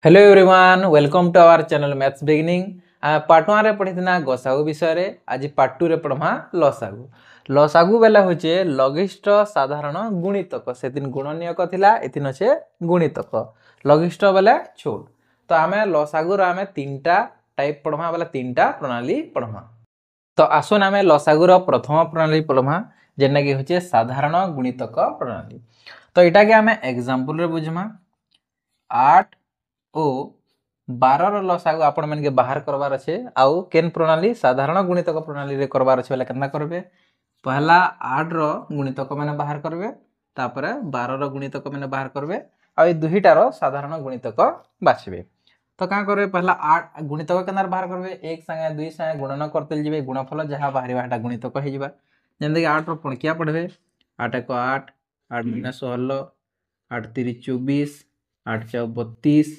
Hello everyone welcome to our channel maths beginning part 1 रे पढ़ितना गसागु विषय रे आज पार्ट 2 रे पढ़मा लसागु बेला होचे लघिष्ठ साधारण गुणितक से दिन गुणनीयक थिला एथिन होचे गुणितक लघिष्ठ बेला छोट तो आमे लसागु रो आमे तीनटा टाइप पढ़मा बेला तीनटा प्रणाली पढ़मा तो आसुन आमे लसागु रो प्रथम प्रणाली पढ़मा जेना कि होचे साधारण गुणितक प्रणाली तो एटा के आमे एग्जांपल रे बुझमा 8 ओ 12 रो लसागु आपण मन के बाहर करबार छे आउ केन प्रणाली साधारण गुणितक प्रणाली रे करबार छे बेला केना करबे पहला 8 रो गुणितक माने बाहर करबे तापरे 12 रो गुणितक माने बाहर करबे आ ए दुहीटा रो साधारण गुणितक बाछबे तो का करबे पहला 8 गुणितक केनार बाहर करबे 1 संगे 2 संगे गुणन करतेल जिबे गुणफल जहा बाहरिबा हटा गुणितक हे जिबा जेंदे 8 रो पणकिया पढबे 8 को 8 8 गुना 16 8 3 24 8 4 32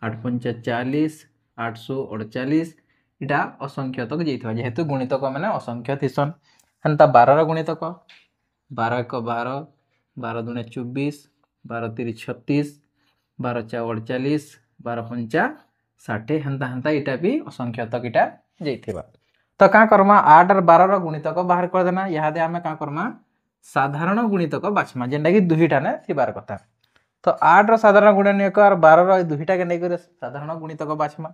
8 5 40 848 इटा असंख्य तक जैथवा जेहेतु गुणितक माने असंख्य थिसन हनता 12 रो गुणितक 12 को 12 12 दुने 24 12 3 36 12 4 48 12 5 60 हनता हनता इटा भी असंख्य तक इटा जैथवा तो का करमा 8 और 12 रो गुणितक बाहर कर देना यहा दे हमें का करमा साधारण गुणितक बाछमा जेंडा कि दुहीटा ने थिबार कथा तो 8 रो साधारण गुणनीयक और 12 रो दुहीटा के नै करे साधारण गुणितक बाछमा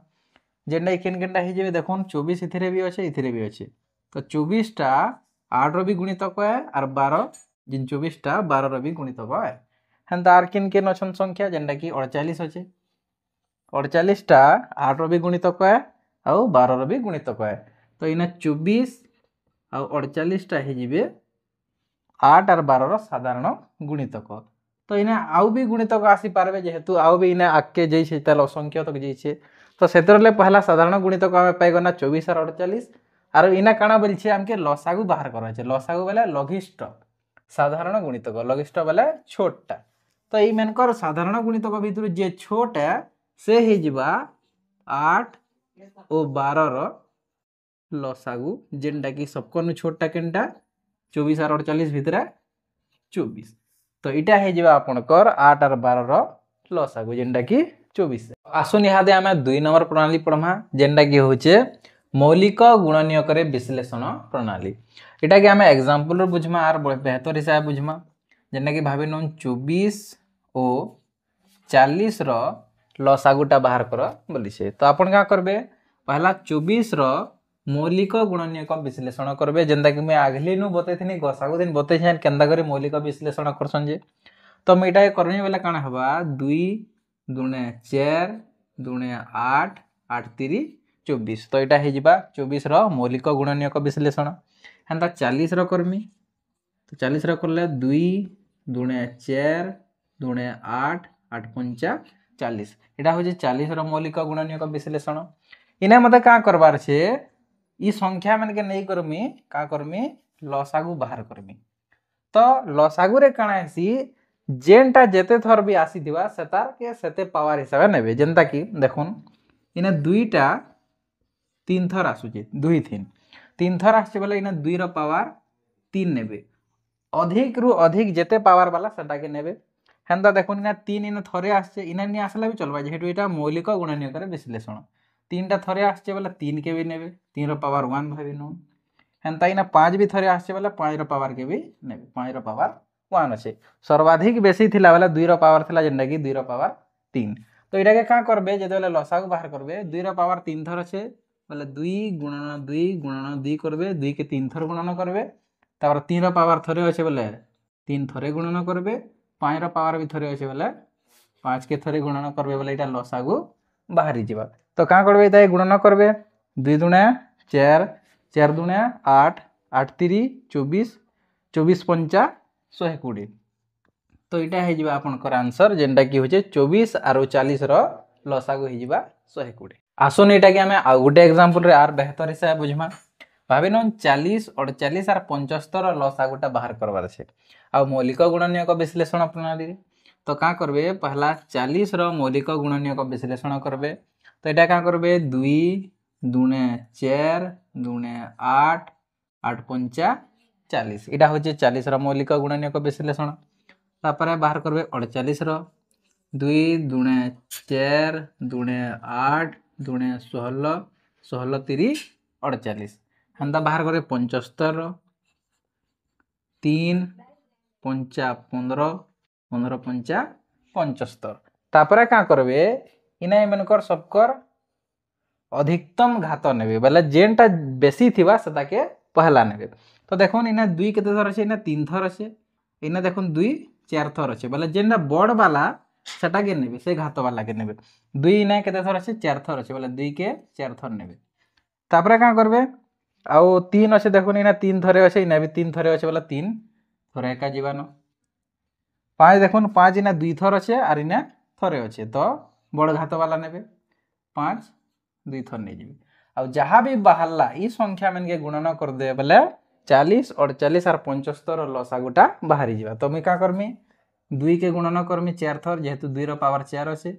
जेंडा केन केनटा हे जेबे देखोन 24 इथिरे भी अछि इथिरे भी अछि तो 24 टा 8 रो भी गुणितक है और 12 जिन 24 टा 12 रो भी गुणितक है हनता आर केन केन अछन संख्या जेंडा कि 48 अछि 48 टा 8 रो भी गुणितक है और 12 रो भी गुणितक है तो इना 24 और 48 टा हे जेबे 8 और 12 रो साधारण गुणितक तो इना आउ भी गुणितक आसी पारबे जेहेतु आउ भी इना आके जैसे तल असंख्य तक जैसे तो सेतरले पहला साधारण गुणितक हमें पाइगना 24 और 48 और इना काना बोलछे हमके लसागु बाहर करबा छे लसागु बेले लघिष्ठ साधारण गुणितक लघिष्ठ बेले छोटटा तो ई मेनकर साधारण गुणितक भितर जे छोट है से हे जिबा 8 और 12 रो लसागु जेंडा कि सबकनु छोटटा केनटा 24 और 48 भितर 24 तो इटा हे जिबा आपनकर 8 और 12 रो लसागु जेंडा कि 24 आसुन इहादे आमे 2 नंबर प्रणाली पढमा जेंडा कि होचे मौलिक गुणनीयक रे विश्लेषण प्रणाली इटा कि आमे एग्जांपल रे बुझमा आर बेहतर हिसाब बुझमा जेंडा कि भाबे नन 24 ओ 40 रो लसागुटा बाहर कर बोलिसे तो आपन का करबे पहला 24 रो मौलिक गुणनीयक विश्लेषण करबे जेंदा कि मैं आगली नु बतेथिनी गसागु दिन बते छन केंदा करे मौलिक विश्लेषण करसन जे तो मेटा करनी वाला काना हबा 2 दुने 4 दुने 8 8 3 24 तो एटा हे जिबा 24 रो मौलिक गुणनीयक विश्लेषण हंता 40 रो करमी तो 40 रो करले 2 दुने 4 दुने 8 8 5 40 एटा हो जे 40 रो मौलिक गुणनीयक विश्लेषण इने मते का करबार छे ई संख्या मन के नहीं करमी का करमी लसागु बाहर करमी तो लसागु रे काना हेसी जेनटा जेते थर भी आसी दिवा सेतार के सेते पावर हिसाब नेबे जेंता कि देखुन इने दुईटा तीन थर आसुचे 2 3 तीन थर आसे बोले इने 2 रो पावर 3 नेबे अधिक रु अधिक जेते पावर वाला सेटा के नेबे हेंदा देखुन इने 3 इने थरे आसे इने नि आसला भी चलबा जेहेतु एटा मौलिक गुणनीयक रे विश्लेषण 3 टा थरे आसे बोले 3 के भी नेबे 3 रो पावर 1 भाबी नो हेंता इना 5 भी थरे आसे बोले 5 रो पावर के भी नेबे 5 रो पावर 1 अछि सर्वाधिक बेसी थिला वाला 2 रो पावर थिला जेंडा कि 2 रो पावर 3 तो इटा के का करबे जेते बेले लसागु बाहर करबे 2 रो पावर 3 थर अछि बोले 2 गुणन 2 करबे 2 के 3 थर गुणन करबे तापर 3 रो पावर थरे अछि बोले 3 थरे गुणन करबे 5 रो पावर भी थरे अछि बोले 5 के थरे गुणन करबे बोले इटा लसागु बाहरी जिबा तो का करबे इता गुणन करबे 2 दुने 4 4 दुने 8 8 3 24 24 5 120 तो इटा हे जिबा आपनकर आंसर जेंडा कि होचे 24 आरो 40 रो लसागु हे जिबा 120 आसुन इटा कि हमें आ गुटे एग्जांपल रे आर बेहतर हिसाब बुझमा भाबिनो 40 48 और 75 रो लसागुटा बाहर करबार छे आ मौलिक गुणनीयक विश्लेषण प्रणाली रे तो का करबे पहला 40 रो मौलिक गुणनीयक विश्लेषण करबे तो एटा का करबे 2 दुने 4 दुने 8 8 5 40 एटा होचे 40 रो मौलिक गुणनीयक विश्लेषण तापरे बाहर करबे 48 रो 2 दुणे 4 दुणे 8 दुणे 16 16 3 48 हेन्ता बाहर करे 75 3 पंचा 15 15 पंचा 75 तापर का करबे इना एमनकर सबकर अधिकतम घात नेबे बोले जेनटा बेसी थिबा सेटा के पहला नेबे तो देखुन इना 2 केते थर अछि इना 3 थर अछि इना देखुन 2 4 थर अछि बोले जेनटा बड़ वाला सेटा के नेबे से घात वाला के नेबे 2 इना केते थर अछि 4 थर अछि बोले 2 के 4 थर नेबे तापर का करबे आउ 3 अछि देखुन इना 3 थरे अछि इना भी 3 थरे अछि बोले 3 थरे एका जीवानो 5 देखुन 5 इना 2 थर अछि आर इना थरे अछि तो बड़ घात वाला नेबे 5 2 थर नै जीबे आ जहां भी बाहरला ई संख्या मन के गुणन कर दे बोले 40 48 और 75 लसागुटा बाहरी जीवा तो मैं का करमी 2 के गुणन करमी 4 थर जेहेतु 2 रो पावर 4 अछि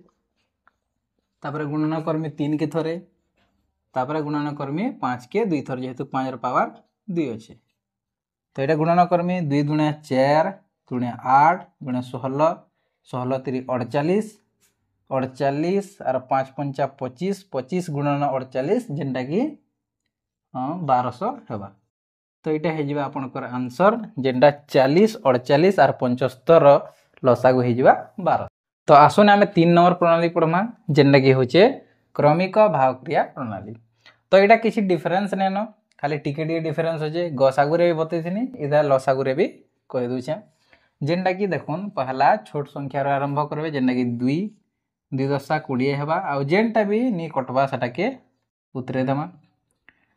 तापर गुणन करमी 3 के थरे तापर गुणन करमी 5 के 2 थर जेहेतु 5 रो पावर 2 अछि तो एटा गुणन करमी 2 दुणे 4 दुणे 8 दुणे 16 16 3 48 48 और 5 पंचा 25 25 गुणन 48 जेनटा कि 1200 हेबा तो एटा हे जिबा आपनकर आंसर जेनटा 40 48 और 75 लसागु हे जिबा 12 तो आसोने आमे 3 नंबर प्रणाली पढमा जेनटा कि होचे क्रमिक भागक्रिया प्रणाली तो एटा किछि डिफरेंस नेनो खाली टिके डिफरेंस होचे गसागु रे भी बतैथिनी इदा लसागु रे भी कहि दुछे जेनटा कि देखुन पहला छोट संख्या रे आरंभ करबे जेनटा कि 2 2 दशा 20 हेबा आ जेनटा भी नी कटबा सेटा के उतरे देमा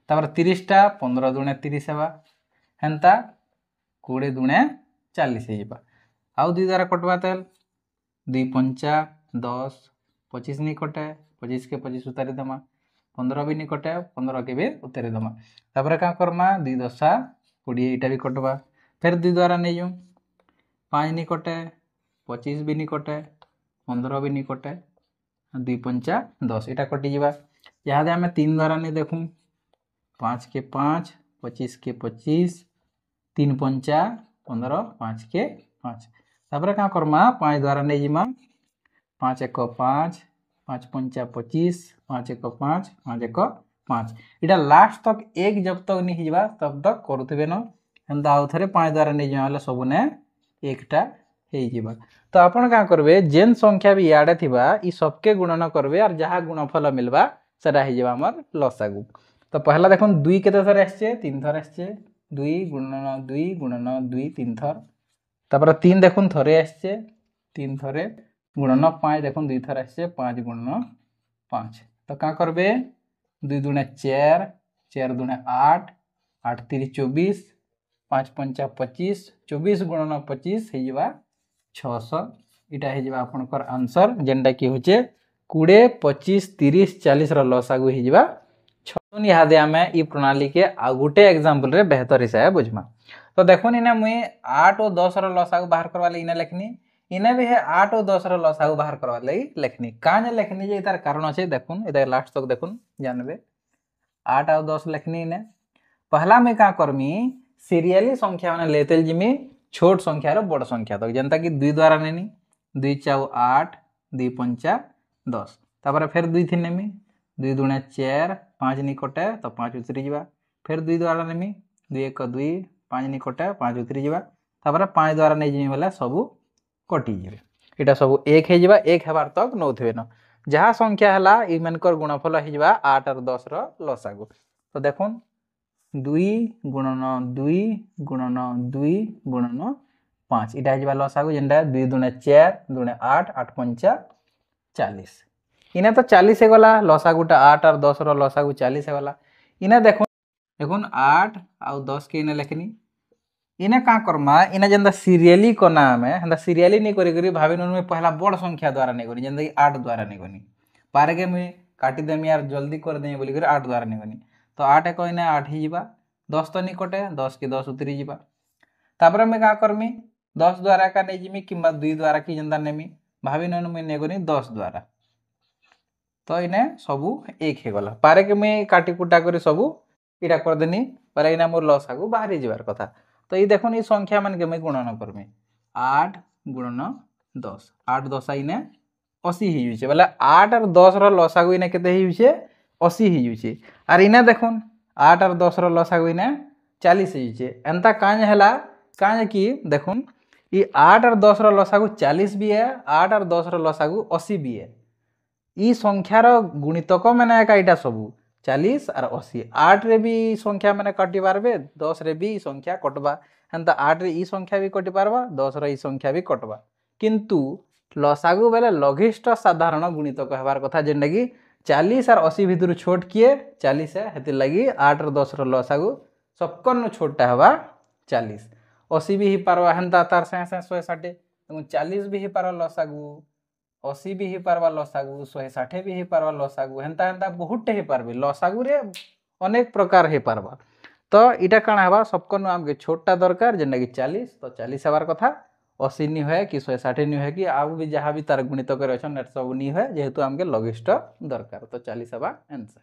तापर 30 टा 15 दुणे 30 हेबा हेंता 20 दुणे 40 हे जिबा आउ 2 द्वारा कटबा तेल 2 पंचा 10 25 नी कटे 25 के 25 उतारी देमा 15 भी नी कटे 15 के भी उतारी देमा तापर का करमा 2 दशा 20 एटा भी कटबा फिर 2 द्वारा नै जो 5 नी कटे 25 भी नी कटे 15 भी नी कटे 2 पंचा 10 एटा कटि जिबा यादे हमें 3 द्वारा नै देखूं 5 के 5 25 के 25 3 पंचा 15 5 के 5 तापर का करमा 5 द्वारा नै जिमा 5 1 5 5 पंचा 25 5 1 5 5 1 5 इटा लास्ट तक एक जब तक नहीं हिजबा तब तक करूथबे न एंदा आउ थरे 5 द्वारा नहीं जाले सबने एकटा हे जिबा तो आपण का करबे जेन संख्या भी याडे थिबा ई सबके गुणन करबे और जहां गुणनफल मिलबा सेटा हे जिबा हमर लसागु तो पहला देखुन 2 केते थर आछे 3 थर आछे 2 गुणन 2 3 थर तापर 3 देखुन थरे आछे 3 थरे गुणन 5 देखुन 2 थर आछे 5 गुणन 5 तो का करबे 2 दुणे 4 4 दुणे 8 8 3 24 5 पंचा 25 24 गुणन 25 हे जिबा 600 इटा हे जिबा आपनकर आंसर जेंडा की होचे 20 25 30 40 रो लसागु हे जिबा 600 यादे आमे ई प्रणाली के आ गुटे एग्जांपल रे बेहतर हिसाब बुझमा तो देखुन इना मुई 8 और 10 रो लसागु बाहर करवा ले इना लेखनी इना भी है 8 और 10 रो लसागु बाहर करवा ले लेखनी काने लेखनी जे इतार कारण আছে देखुन इधर लास्ट तक देखुन जानबे 8 और 10 लेखनी ने पहला में का करमी सीरियली संख्या माने लेतेल जिमी छोट संख्या रो बड़ संख्या तक जनता कि 2 द्वारा नेनी 2 4 8 2 पंचा 10 तापर फिर 2 थी नेमी 2 दुणे 4 5 नी कटे तो 5 उतरी जिबा फिर 2 द्वारा नेमी 2 1 2 5 नी कटे 5 उतरी जिबा तापर 5 द्वारा नै जिमी वाला सब कटि जिबे एटा सब 1 हे जिबा 1 हेबार तक नौथबे न जहा संख्या हला ई मनकर गुणफल हे जिबा 8 और 10 रो लसागु तो देखुन 2 गुणन 2 गुणन 2 गुणन 5 इटा हे जिबा लसागु जेंडा 2 दुणे 4 दुणे 8 8 पंचा 40 इने तो 40 हे गला लसागुटा 8 और 10 रो लसागु 40 हे गला इने देखुन 8 और 10 के इने लेखनी इने का करमा इने जेंदा सीरियली को नाम है हंदा सीरियली नहीं करी करी भाभी में पहला बड़ संख्या द्वारा नहीं करी जेंदा 8 द्वारा नहीं करी पारे के मैं काटी देमी यार जल्दी कर देमी बोली कर 8 द्वारा नहीं करी तो 8 एक इने 8 ही जिबा 10 तो निकटे 10 के 10 उतरी जिबा तापर मैं का करमी 10 द्वारा का नहीं जिमी किंबा 2 द्वारा की जेंदा नेमी भाभी में नहीं करी 10 द्वारा तो इने सबु एक हे गला पारे के मैं काटी कुटा करी सबु इटा कर देनी पर इना मोर लस आगु बाहरी जिबार कथा तो ये देखो ये संख्या मान के मैं गुणन करमी 8 गुणन 10 8 10 इने 80 हो जाउछे बोले 8 और 10 रो लसागु इने केते हो जाउछे 80 हो जाउछे आर इने देखुन 8 और 10 रो लसागु इने 40 हो जाउछे एंता काज हला काज कि देखुन ई 8 और 10 रो लसागु 40 भी है 8 और 10 रो लसागु 80 भी है ई संख्यार गुणितक माने एका इटा सबु 40 और 80 8 रे भी संख्या माने कटि पारबे 10 रे भी संख्या कटबा हेंता 8 रे ई संख्या भी कटि पारबा 10 रे ई संख्या भी कटबा किंतु लसागु बेले लघिष्ठ साधारण गुणितक हेबार कथा जेंटा कि 40 और 80 भितर छोट किए 40 है हेतिर लगी 8 और 10 रो लसागु सबकन छोटा हेबा 40 80 भी ही पारबा हेंता तार से 160 40 भी ही पारबा लसागु 80 भी ही पारबा लसागु 160 भी ही पारबा लसागु हेंता हेंता बहुत ही पारबे लसागु रे अनेक प्रकार ही पारबा तो इटा काना हेबा सबकन आमके छोटा दरकार जेंटा कि 40 तो 40 हेबार कथा 80 नी होए कि 160 नी होए कि आउ भी जहाँ भी तार गुणितक अछन नेट सब नी होए जेहेतु आमके लघिष्ठ दरकार तो 40 हेबा आंसर।